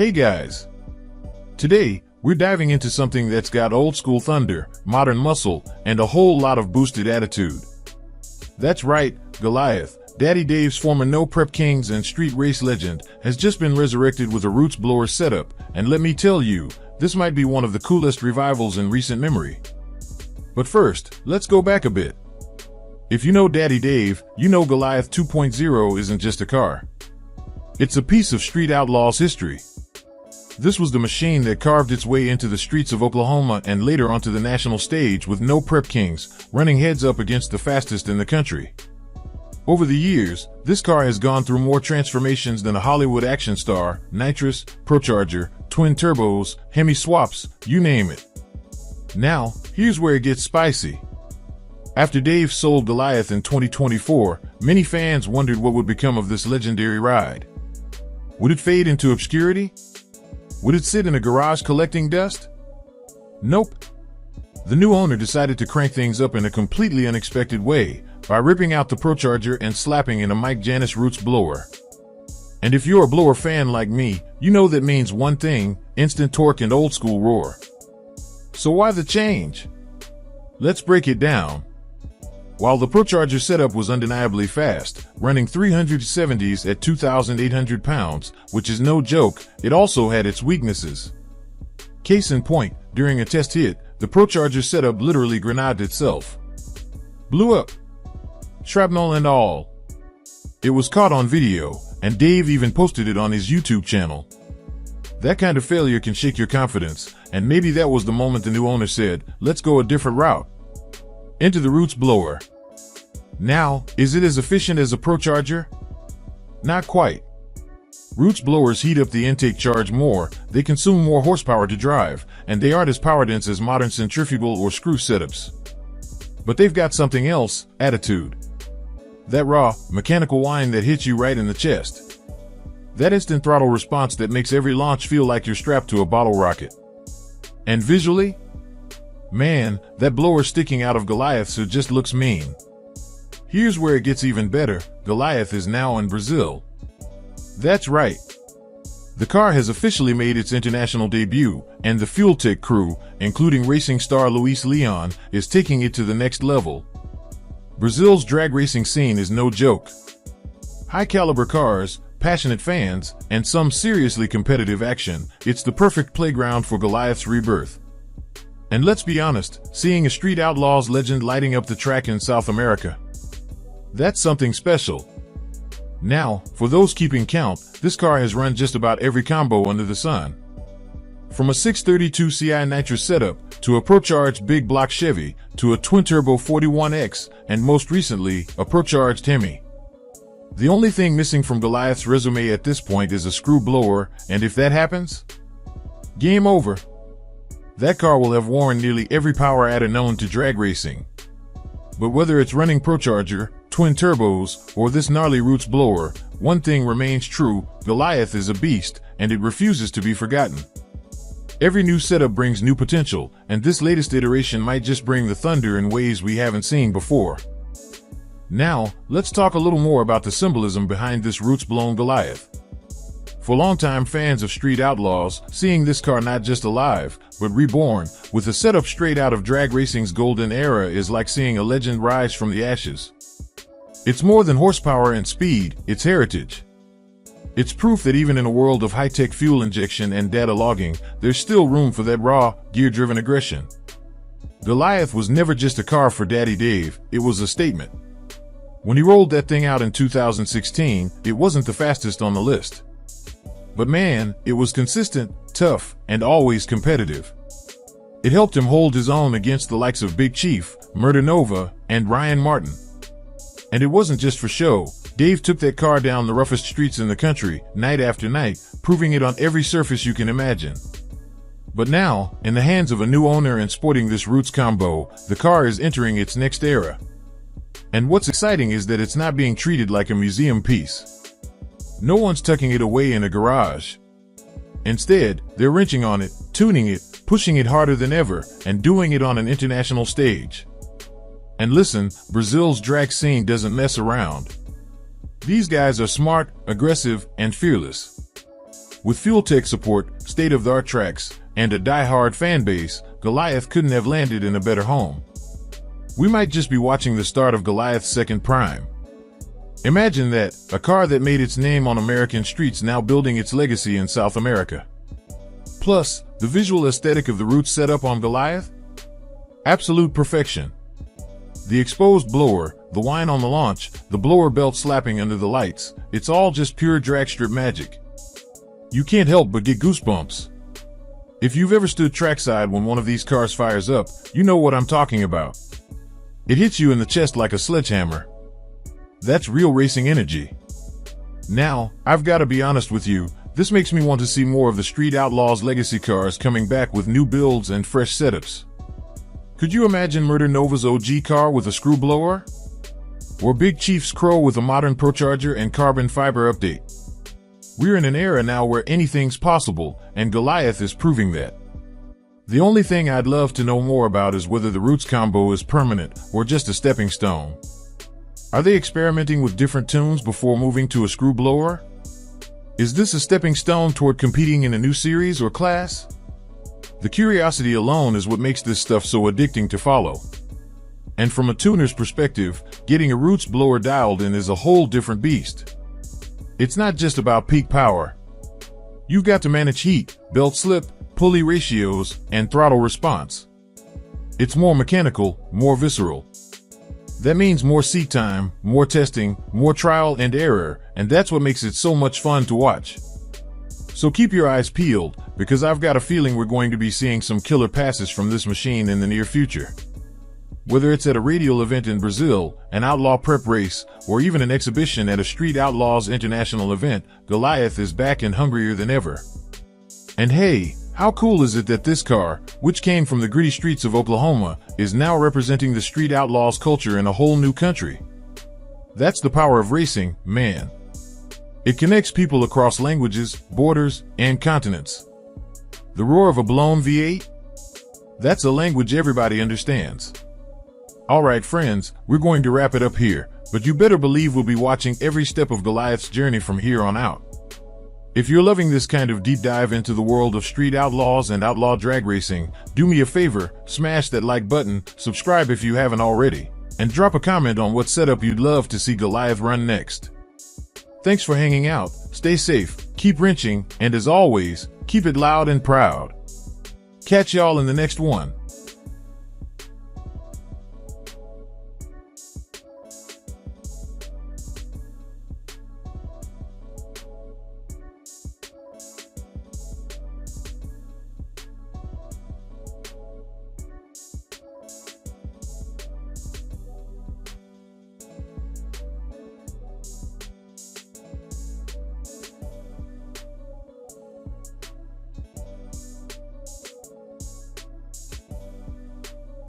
Hey guys! Today, we're diving into something that's got old school thunder, modern muscle, and a whole lot of boosted attitude. That's right, Goliath, Daddy Dave's former No Prep Kings and street race legend, has just been resurrected with a roots blower setup, and let me tell you, this might be one of the coolest revivals in recent memory. But first, let's go back a bit. If you know Daddy Dave, you know Goliath 2.0 isn't just a car. It's a piece of street outlaws history. This was the machine that carved its way into the streets of Oklahoma and later onto the national stage with No Prep Kings, running heads up against the fastest in the country. Over the years, this car has gone through more transformations than a Hollywood action star, nitrous, ProCharger, twin turbos, Hemi swaps, you name it. Now, here's where it gets spicy. After Dave sold Goliath in 2024, many fans wondered what would become of this legendary ride. Would it fade into obscurity? Would it sit in a garage collecting dust? Nope. The new owner decided to crank things up in a completely unexpected way by ripping out the ProCharger and slapping in a Mike Janis roots blower. And if you're a blower fan like me, you know that means one thing: instant torque and old school roar. So why the change? Let's break it down. While the ProCharger setup was undeniably fast, running 370s at 2,800 pounds, which is no joke, it also had its weaknesses. Case in point, during a test hit, the ProCharger setup literally grenaded itself. Blew up. Shrapnel and all. It was caught on video, and Dave even posted it on his YouTube channel. That kind of failure can shake your confidence, and maybe that was the moment the new owner said, let's go a different route. Into the roots blower. Now, is it as efficient as a ProCharger? Not quite. Roots blowers heat up the intake charge more, they consume more horsepower to drive, and they aren't as power dense as modern centrifugal or screw setups. But they've got something else: attitude. That raw, mechanical whine that hits you right in the chest. That instant throttle response that makes every launch feel like you're strapped to a bottle rocket. And visually? Man, that blower sticking out of Goliath just looks mean. Here's where it gets even better: Goliath is now in Brazil. That's right. The car has officially made its international debut, and the Fuel Tech crew, including racing star Luis Leon, is taking it to the next level. Brazil's drag racing scene is no joke. High-caliber cars, passionate fans, and some seriously competitive action. It's the perfect playground for Goliath's rebirth. And let's be honest, seeing a street outlaws legend lighting up the track in South America, that's something special. Now, for those keeping count, this car has run just about every combo under the sun. From a 632 Ci nitrous setup, to a ProCharged big block Chevy, to a twin-turbo 41X, and most recently, a ProCharged Hemi. The only thing missing from Goliath's resume at this point is a screw blower, and if that happens, game over. That car will have worn nearly every power adder known to drag racing. But whether it's running ProCharger, twin turbos, or this gnarly roots blower, one thing remains true: Goliath is a beast, and it refuses to be forgotten. Every new setup brings new potential, and this latest iteration might just bring the thunder in ways we haven't seen before. Now, let's talk a little more about the symbolism behind this roots-blown Goliath. For longtime fans of street outlaws, seeing this car not just alive, but reborn, with a setup straight out of drag racing's golden era is like seeing a legend rise from the ashes. It's more than horsepower and speed, it's heritage. It's proof that even in a world of high-tech fuel injection and data logging, there's still room for that raw, gear-driven aggression. Goliath was never just a car for Daddy Dave, it was a statement. When he rolled that thing out in 2016, it wasn't the fastest on the list. But man, it was consistent, tough, and always competitive. It helped him hold his own against the likes of Big Chief, Murder Nova, and Ryan Martin. And it wasn't just for show. Dave took that car down the roughest streets in the country, night after night, proving it on every surface you can imagine. But now, in the hands of a new owner and sporting this roots combo, the car is entering its next era. And what's exciting is that it's not being treated like a museum piece. No one's tucking it away in a garage. Instead, they're wrenching on it, tuning it, pushing it harder than ever, and doing it on an international stage. And listen, Brazil's drag scene doesn't mess around. These guys are smart, aggressive, and fearless. With fuel tech support, state-of-the-art tracks, and a die-hard fan base, Goliath couldn't have landed in a better home. We might just be watching the start of Goliath's second prime. Imagine that, a car that made its name on American streets now building its legacy in South America. Plus, the visual aesthetic of the Roots setup on Goliath? Absolute perfection. The exposed blower, the whine on the launch, the blower belt slapping under the lights, it's all just pure dragstrip magic. You can't help but get goosebumps. If you've ever stood trackside when one of these cars fires up, you know what I'm talking about. It hits you in the chest like a sledgehammer. That's real racing energy. Now, I've got to be honest with you, this makes me want to see more of the Street Outlaws legacy cars coming back with new builds and fresh setups. Could you imagine Murder Nova's OG car with a screw blower? Or Big Chief's Crow with a modern ProCharger and carbon fiber update? We're in an era now where anything's possible, and Goliath is proving that. The only thing I'd love to know more about is whether the Roots combo is permanent or just a stepping stone. Are they experimenting with different tunes before moving to a screw blower? Is this a stepping stone toward competing in a new series or class? The curiosity alone is what makes this stuff so addicting to follow. And from a tuner's perspective, getting a Roots blower dialed in is a whole different beast. It's not just about peak power. You've got to manage heat, belt slip, pulley ratios, and throttle response. It's more mechanical, more visceral. That means more seat time, more testing, more trial and error, and that's what makes it so much fun to watch. So keep your eyes peeled, because I've got a feeling we're going to be seeing some killer passes from this machine in the near future. Whether it's at a radial event in Brazil, an outlaw prep race, or even an exhibition at a Street Outlaws international event, Goliath is back and hungrier than ever. And hey, how cool is it that this car, which came from the gritty streets of Oklahoma, is now representing the Street Outlaws culture in a whole new country? That's the power of racing, man. It connects people across languages, borders, and continents. The roar of a blown V8? That's a language everybody understands. Alright friends, we're going to wrap it up here, but you better believe we'll be watching every step of Goliath's journey from here on out. If you're loving this kind of deep dive into the world of Street Outlaws and outlaw drag racing, do me a favor, smash that like button, subscribe if you haven't already, and drop a comment on what setup you'd love to see Goliath run next. Thanks for hanging out, stay safe, keep wrenching, and as always, keep it loud and proud. Catch y'all in the next one.